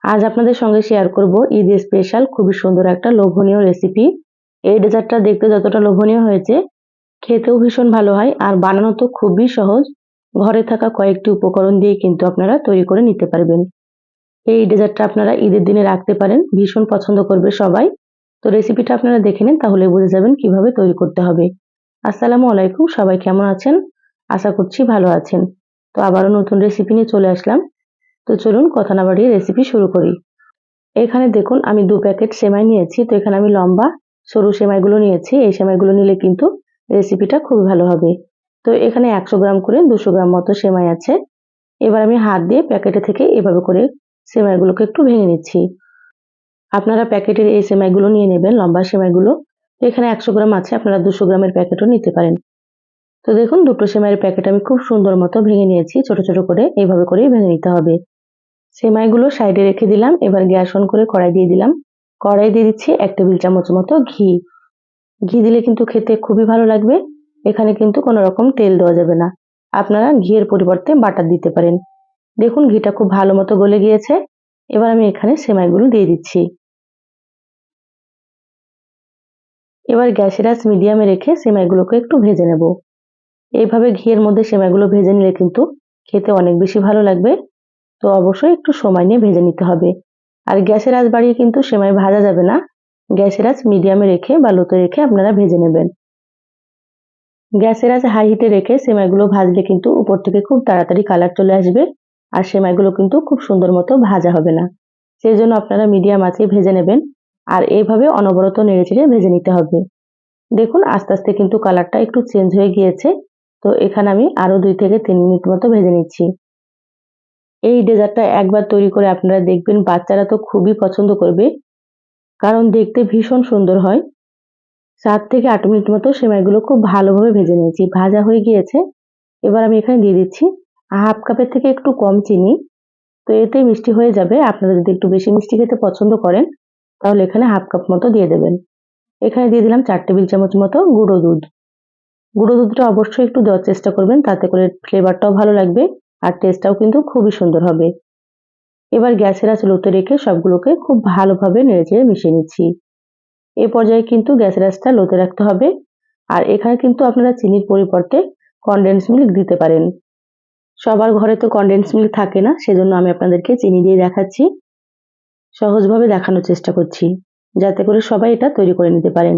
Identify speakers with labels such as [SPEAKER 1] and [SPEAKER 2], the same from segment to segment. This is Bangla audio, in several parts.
[SPEAKER 1] আজ আপনাদের সঙ্গে শেয়ার করব ঈদের স্পেশাল খুবই সুন্দর একটা লোভনীয় রেসিপি। এই ডেজার্টটা দেখতে যতটা লোভনীয় হয়েছে, খেতেও ভীষণ ভালো হয় আর বানানো তো খুবই সহজ। ঘরে থাকা কয়েকটি উপকরণ দিয়ে কিন্তু আপনারা তৈরি করে নিতে পারবেন। এই ডেজার্টটা আপনারা ঈদের দিনে রাখতে পারেন, ভীষণ পছন্দ করবে সবাই। তো রেসিপিটা আপনারা দেখে নিন, তাহলে বুঝে যাবেন কিভাবে তৈরি করতে হবে। আসসালামু আলাইকুম, সবাই কেমন আছেন? আশা করছি ভালো আছেন। তো আবারও নতুন রেসিপি নিয়ে চলে আসলাম। তো চলুন কথা না বাড়িয়ে রেসিপি শুরু করি। এখানে দেখুন আমি 2 প্যাকেট সেমাই নিয়েছি। তো এখানে আমি লম্বা সরু সেমাইগুলো নিয়েছি। এই সেমাইগুলো নিলে কিন্তু রেসিপিটা খুবই ভালো হবে। তো এখানে 100 গ্রাম করে 200 গ্রাম মতো সেমাই আছে। এবার আমি হাত দিয়ে প্যাকেটে থেকে এভাবে করে সেমাইগুলোকে একটু ভেঙে নিচ্ছি। আপনারা প্যাকেটের এই সেমাইগুলো নিয়ে নেবেন, লম্বা সেমাইগুলো। তো এখানে 100 গ্রাম আছে, আপনারা 200 গ্রামের প্যাকেটও নিতে পারেন। তো দেখুন দুটো সেমাইয়ের প্যাকেট আমি খুব সুন্দর মতো ভেঙে নিয়েছি, ছোট ছোট করে এইভাবে করেই ভেঙে নিতে হবে। সেমাইগুলো সাইডে রেখে দিলাম। এবার গ্যাস অন করে কড়াই দিয়ে দিলাম। কড়াই দিয়ে দিচ্ছি 1 টেবিল চামচ মতো ঘি। ঘি দিলে কিন্তু খেতে খুবই ভালো লাগবে। এখানে কিন্তু কোনো রকম তেল দেওয়া যাবে না। আপনারা ঘিয়ের পরিবর্তে বাটার দিতে পারেন। দেখুন ঘিটা খুব ভালো মতো গলে গিয়েছে। এবার আমি এখানে সেমাইগুলো দিয়ে দিচ্ছি। এবার গ্যাসের আঁচ মিডিয়ামে রেখে সেমাইগুলোকে একটু ভেজে নেব। এইভাবে ঘিয়ের মধ্যে সেমাইগুলো ভেজে নিলে কিন্তু খেতে অনেক বেশি ভালো লাগবে। তো অবশ্যই একটু সময় নিয়ে ভেজে নিতে হবে। আর গ্যাসের আঁচ বাড়িয়ে কিন্তু সেমাই ভাজা যাবে না। গ্যাসের আঁচ মিডিয়ামে রেখে বা লোতে রেখে আপনারা ভেজে নেবেন। গ্যাসের আঁচ হাই হিটে রেখে সেমাইগুলো ভাজলে কিন্তু উপর থেকে খুব তাড়াতাড়ি কালার চলে আসবে আর সেমাইগুলো কিন্তু খুব সুন্দর মতো ভাজা হবে না। সেই জন্য আপনারা মিডিয়াম আঁচে ভেজে নেবেন আর এইভাবে অনবরত নেড়েচেড়ে ভেজে নিতে হবে। দেখুন আস্তে আস্তে কিন্তু কালারটা একটু চেঞ্জ হয়ে গিয়েছে। তো এখানে আমি আরো 2 থেকে 3 মিনিট মতো ভেজে নিচ্ছি। এই ডেজার্টটা একবার তৈরি করে আপনারা দেখবেন, বাচ্চারা তো খুবই পছন্দ করবে, কারণ দেখতে ভীষণ সুন্দর হয়। 7 থেকে 8 মিনিট মতো সেমাইগুলো খুব ভালোভাবে ভেজে নিয়েছি, ভাজা হয়ে গিয়েছে। এবার আমি এখানে দিয়ে দিচ্ছি হাফ কাপের থেকে একটু কম চিনি। তো এতে মিষ্টি হয়ে যাবে। আপনারা যদি একটু বেশি মিষ্টি খেতে পছন্দ করেন, তাহলে এখানে হাফ কাপ মতো দিয়ে দেবেন। এখানে দিয়ে দিলাম 4 টেবিল চামচ মতো গুঁড়ো দুধ। গুঁড়ো দুধটা অবশ্যই একটু দেওয়ার চেষ্টা করবেন, তাতে করে ফ্লেভারটাও ভালো লাগবে আর টেস্টটাও কিন্তু খুবই সুন্দর হবে। এবার গ্যাসের আঁচ লোতে রেখে সবগুলোকে খুব ভালোভাবে নেড়েচেড়ে মিশিয়ে নিচ্ছি। এ পর্যায়ে কিন্তু গ্যাসের আঁচটা লোতে রাখতে হবে। আর এখানে কিন্তু আপনারা চিনির পরিবর্তে কনডেন্স মিল্ক দিতে পারেন। সবার ঘরে তো কনডেন্স মিল্ক থাকে না, সেজন্য আমি আপনাদেরকে চিনি দিয়ে দেখাচ্ছি। সহজভাবে দেখানোর চেষ্টা করছি, যাতে করে সবাই এটা তৈরি করে নিতে পারেন।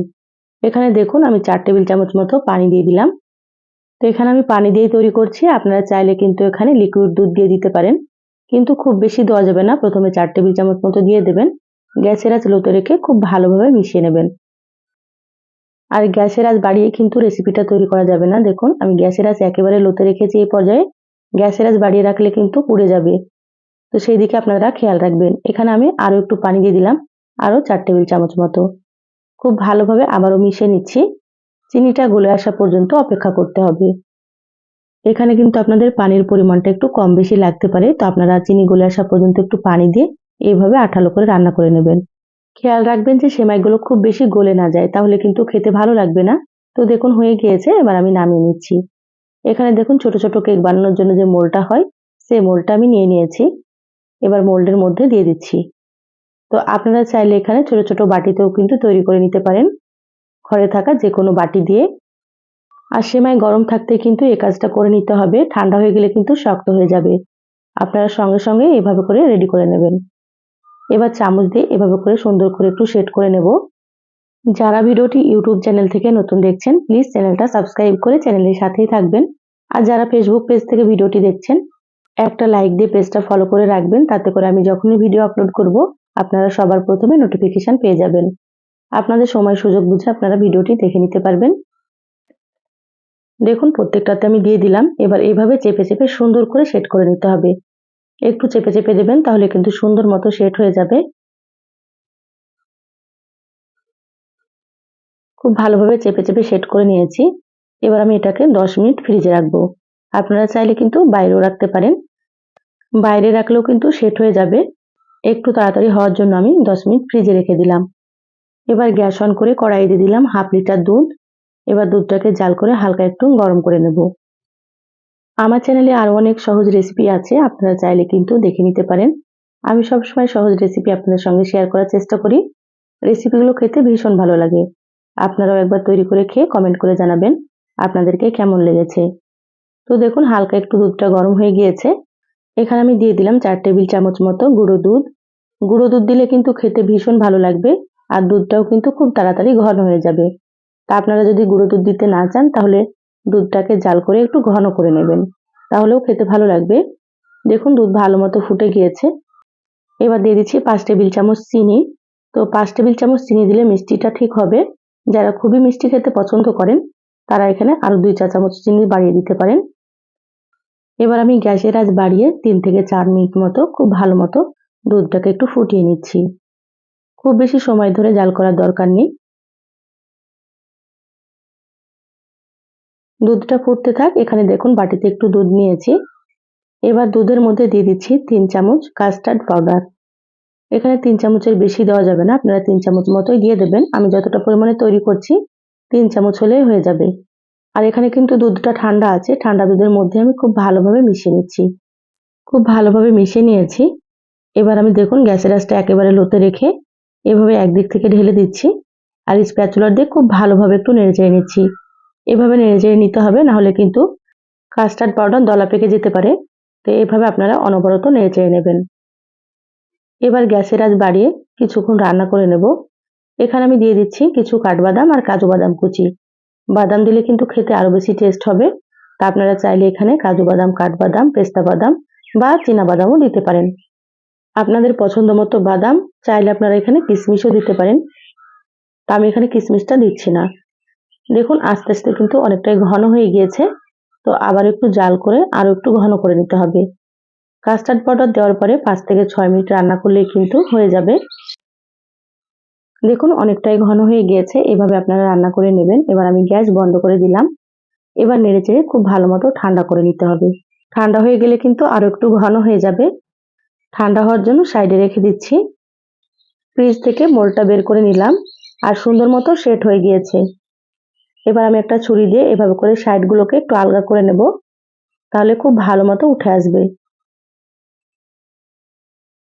[SPEAKER 1] এখানে দেখুন আমি 4 টেবিল চামচ মতো পানি দিয়ে দিলাম। তো এখানে আমি পানি দিয়েই তৈরি করছি। আপনারা চাইলে কিন্তু এখানে লিকুইড দুধ দিয়ে দিতে পারেন, কিন্তু খুব বেশি দেওয়া যাবে না। প্রথমে 4 টেবিল চামচ মতো দিয়ে দেবেন। গ্যাসের আঁচ লোতে রেখে খুব ভালোভাবে মিশিয়ে নেবেন। আর গ্যাসের আঁচ বাড়িয়ে কিন্তু রেসিপিটা তৈরি করা যাবে না। দেখুন আমি গ্যাসের আঁচ একেবারে লোতে রেখেছি। এই পর্যায়ে গ্যাসের আঁচ বাড়িয়ে রাখলে কিন্তু পুড়ে যাবে। তো সেই দিকে আপনারা খেয়াল রাখবেন। এখানে আমি আরো একটু পানি দিয়ে দিলাম, আরো 4 টেবিল চামচ মতো। খুব ভালোভাবে আবারও মিশিয়ে নিচ্ছি। চিনিটা গলে আসা পর্যন্ত অপেক্ষা করতে হবে। এখানে কিন্তু আপনাদের পানির পরিমাণটা একটু কম বেশি লাগতে পারে। তো আপনারা চিনি গলে আসা পর্যন্ত একটু পানি দিয়ে এইভাবে আঠালো করে রান্না করে নেবেন। খেয়াল রাখবেন যে সেমাইগুলো খুব বেশি গলে না যায়, তাহলে কিন্তু খেতে ভালো লাগবে না। তো দেখুন হয়ে গিয়েছে, এবার আমি নামিয়ে নিচ্ছি। এখানে দেখুন ছোট ছোট কেক বানানোর জন্য যে মোল্ডটা হয়, সেই মোল্ডটা আমি নিয়ে নিয়েছি। এবার মোল্ডের মধ্যে দিয়ে দিচ্ছি। তো আপনারা চাইলে এখানে ছোট ছোট বাটিতেও কিন্তু তৈরি করে নিতে পারেন, ঘরে থাকা যে কোনো বাটি দিয়ে। আর সেমাই গরম থাকতে কিন্তু এই কাজটা করে নিতে হবে, ঠান্ডা হয়ে গেলে কিন্তু শক্ত হয়ে যাবে। আপনারা সঙ্গে সঙ্গে এভাবে করে রেডি করে নেবেন। এবার চামচ দিয়ে এভাবে করে সুন্দর করে একটু সেট করে নেব। যারা ভিডিওটি ইউটিউব চ্যানেল থেকে নতুন দেখছেন, প্লিজ চ্যানেলটা সাবস্ক্রাইব করে চ্যানেলের সাথেই থাকবেন। আর যারা ফেসবুক পেজ থেকে ভিডিওটি দেখছেন, একটা লাইক দিয়ে পেজটা ফলো করে রাখবেন, তাতে করে আমি যখনই ভিডিও আপলোড করব আপনারা সবার প্রথমে নোটিফিকেশন পেয়ে যাবেন। আপনাদের সময় সুযোগ বুঝে আপনারা ভিডিওটি দেখে নিতে পারবেন। দেখুন প্রত্যেকটাতে আমি দিয়ে দিলাম। এবার এইভাবে চেপে চেপে সুন্দর করে সেট করে নিতে হবে। একটু চেপে চেপে দেবেন, তাহলে কিন্তু সুন্দর মতো সেট হয়ে যাবে। খুব ভালোভাবে চেপে চেপে সেট করে নিয়েছি। এবার আমি এটাকে 10 মিনিট ফ্রিজে রাখবো। আপনারা চাইলে কিন্তু বাইরেও রাখতে পারেন। বাইরে রাখলেও কিন্তু সেট হয়ে যাবে। একটু তাড়াতাড়ি হওয়ার জন্য আমি 10 মিনিট ফ্রিজে রেখে দিলাম। এবার গ্যাস অন করে কড়াই দিয়ে দিলাম হাফ লিটার দুধ। এবার দুধটাকে জাল করে হালকা একটু গরম করে নেব। আমার চ্যানেলে আরো অনেক সহজ রেসিপি আছে, আপনারা চাইলে কিন্তু দেখে নিতে পারেন। আমি সবসময় সহজ রেসিপি আপনাদের সঙ্গে শেয়ার করার চেষ্টা করি। রেসিপিগুলো খেতে ভীষণ ভালো লাগে। আপনারাও একবার তৈরি করে খেয়ে কমেন্ট করে জানাবেন আপনাদেরকে কেমন লেগেছে। তো দেখুন হালকা একটু দুধটা গরম হয়ে গিয়েছে। এখানে আমি দিয়ে দিলাম 4 টেবিল চামচ মতো গুঁড়ো দুধ। গুঁড়ো দুধ দিলে কিন্তু খেতে ভীষণ ভালো লাগবে, আর দুধটাও কিন্তু খুব তাড়াতাড়ি ঘন হয়ে যাবে। তা আপনারা যদি গুঁড়ো দুধ দিতে না চান তাহলে দুধটাকে জাল করে একটু ঘন করে নেবেন, তাহলেও খেতে ভালো লাগবে। দেখুন দুধ ভালো মতো ফুটে গিয়েছে। এবার দিয়ে দিচ্ছি 5 টেবিল চামচ চিনি। তো 5 টেবিল চামচ চিনি দিলে মিষ্টিটা ঠিক হবে। যারা খুবই মিষ্টি খেতে পছন্দ করেন তারা এখানে আরো 2 চা চামচ চিনি বাড়িয়ে দিতে পারেন। এবার আমি গ্যাসের আঁচ বাড়িয়ে 3 থেকে 4 মিনিট মতো খুব ভালো মতো দুধটাকে একটু ফুটিয়ে নিচ্ছি। খুব বেশি সময় ধরে জাল করার দরকার নেই। দুধটা ফুটতে থাক। এখানে দেখুন বাটিতে একটু দুধ নিয়েছি। এবার দুধের মধ্যে দিয়ে দিচ্ছি 3 চামচ কাস্টার্ড পাউডার। এখানে 3 চামচের বেশি দেওয়া যাবে না, আপনারা 3 চামচ মতোই দিয়ে দেবেন। আমি যতটা পরিমাণে তৈরি করছি 3 চামচ হলেই হয়ে যাবে। আর এখানে কিন্তু দুধটা ঠান্ডা আছে, ঠান্ডা দুধের মধ্যে আমি খুব ভালোভাবে মিশিয়ে নিচ্ছি। খুব ভালোভাবে মিশিয়ে নিয়েছি। এবার আমি দেখুন গ্যাসের আঁচটা একেবারে লোতে রেখে এভাবে একদিক থেকে ঢেলে দিচ্ছি, আর স্প্যাচুলার দিয়ে খুব ভালোভাবে একটু নেড়েচেড়ে নিচ্ছি। এভাবে নেড়েচেড়ে নিতে হবে, না হলে কিন্তু কাস্টার্ড পাউডার দলা পেকে যেতে পারে। তো এভাবে আপনারা অনবরত নেড়েচেড়ে নেবেন। এবার গ্যাসের আঁচ বাড়িয়ে কিছুক্ষণ রান্না করে নেব। এখানে আমি দিয়ে দিচ্ছি কিছু কাঠবাদাম আর কাজু বাদাম কুচি। বাদাম দিলে কিন্তু খেতে আরো বেশি টেস্ট হবে। তা আপনারা চাইলে এখানে কাজু বাদাম, কাঠবাদাম, পেস্তা বাদাম বা চীনা বাদামও দিতে পারেন। আপনাদের পছন্দ মতো বাদাম, চাইলে আপনারা এখানে কিশমিশও দিতে পারেন। তা আমি এখানে কিশমিশটা দিচ্ছি না। দেখুন আস্তে আস্তে কিন্তু অনেকটাই ঘন হয়ে গিয়েছে। তো আবার একটু জাল করে আরো একটু ঘন করে নিতে হবে। কাস্টার্ড পাউডার দেওয়ার পরে 5 থেকে 6 মিনিট রান্না করলেই কিন্তু হয়ে যাবে। দেখুন অনেকটাই ঘন হয়ে গিয়েছে। এভাবে আপনারা রান্না করে নেবেন। এবার আমি গ্যাস বন্ধ করে দিলাম। এবার নেড়েচেড়ে খুব ভালো মতো ঠান্ডা করে নিতে হবে। ঠান্ডা হয়ে গেলে কিন্তু আরো একটু ঘন হয়ে যাবে। ঠান্ডা হওয়ার জন্য সাইডে রেখে দিচ্ছি। ফ্রিজ থেকে মোলটা বের করে নিলাম, আর সুন্দর মতো সেট হয়ে গিয়েছে। এবার আমি একটা ছুরি দিয়ে এভাবে করে সাইডগুলোকে একটু আলগা করে নেব, তাহলে খুব ভালো মতো উঠে আসবে।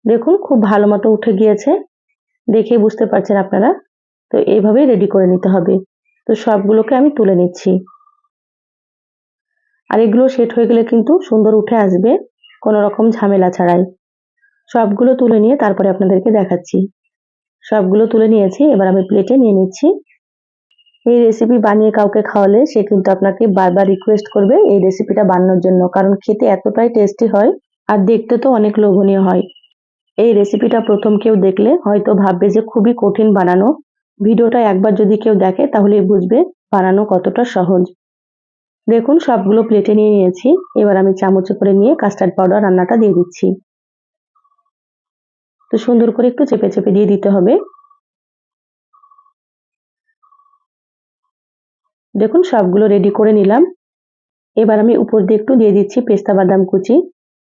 [SPEAKER 1] দেখুন খুব ভালো মতো উঠে গিয়েছে, দেখেই বুঝতে পারছেন আপনারা। তো এইভাবেই রেডি করে নিতে হবে। তো সবগুলোকে আমি তুলে নিচ্ছি। আর এগুলো সেট হয়ে গেলে কিন্তু সুন্দর উঠে আসবে, কোনো রকম ঝামেলা ছাড়াই। সবগুলো তুলে নিয়ে তারপরে আপনাদেরকে দেখাচ্ছি। সবগুলো তুলে নিয়েছি, এবার আমি প্লেটে নিয়ে নিচ্ছি। এই রেসিপি বানিয়ে কাউকে খাওয়ালে সে কিন্তু আপনাকে বারবার রিকোয়েস্ট করবে এই রেসিপিটা বানানোর জন্য, কারণ খেতে এতটাই টেস্টি হয় আর দেখতে তো অনেক লোভনীয় হয়। এই রেসিপিটা প্রথম কেউ দেখলে হয়তো ভাববে যে খুবই কঠিন বানানো। ভিডিওটা একবার যদি কেউ দেখে তাহলেই বুঝবে বানানো কতটা সহজ। দেখুন সবগুলো প্লেটে নিয়ে নিয়েছি। এবার আমি চামচে করে নিয়ে কাস্টার্ড পাউডার রান্নাটা দিয়ে দিচ্ছি। তো সুন্দর করে একটু চেপে চেপে দিয়ে দিতে হবে। দেখুন সবগুলো রেডি করে নিলাম। এবার আমি উপর দিয়ে একটু দিয়ে দিচ্ছি পেস্তা বাদাম কুচি।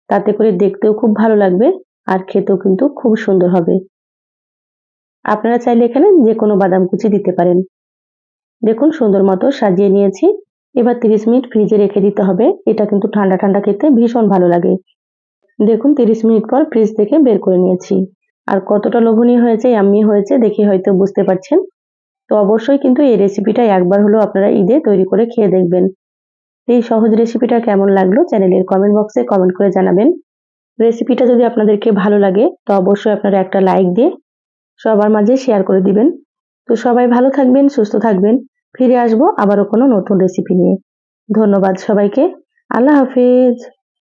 [SPEAKER 1] তাতে করে দেখতেও খুব ভালো লাগবে, আর খেতেও কিন্তু খুব সুন্দর হবে। আপনারা চাইলে এখানে যে কোনো বাদাম কুচি দিতে পারেন। দেখুন সুন্দর মতো সাজিয়ে নিয়েছি। এবার 30 মিনিট ফ্রিজে রেখে দিতে হবে। এটা কিন্তু ঠান্ডা ঠান্ডা খেতে ভীষণ ভালো লাগে। দেখুন 30 মিনিট পর ফ্রিজ থেকে বের করে নিয়েছি। আর কতটা লোভনীয় হয়েছে, ইয়াম্মি হয়েছে দেখে হয়তো বুঝতে পারছেন। তো অবশ্যই কিন্তু এই রেসিপিটা একবার হলেও আপনারা ঈদে তৈরি করে খেয়ে দেখবেন। এই সহজ রেসিপিটা কেমন লাগলো চ্যানেলের কমেন্ট বক্সে কমেন্ট করে জানাবেন। রেসিপিটা যদি আপনাদেরকে ভালো লাগে তো অবশ্যই আপনারা একটা লাইক দিয়ে সবার মাঝে শেয়ার করে দিবেন। তো সবাই ভালো থাকবেন, সুস্থ থাকবেন। ফিরে আসবো আবারও কোনো নতুন রেসিপি নিয়ে। ধন্যবাদ সবাইকে। আল্লাহ হাফেজ।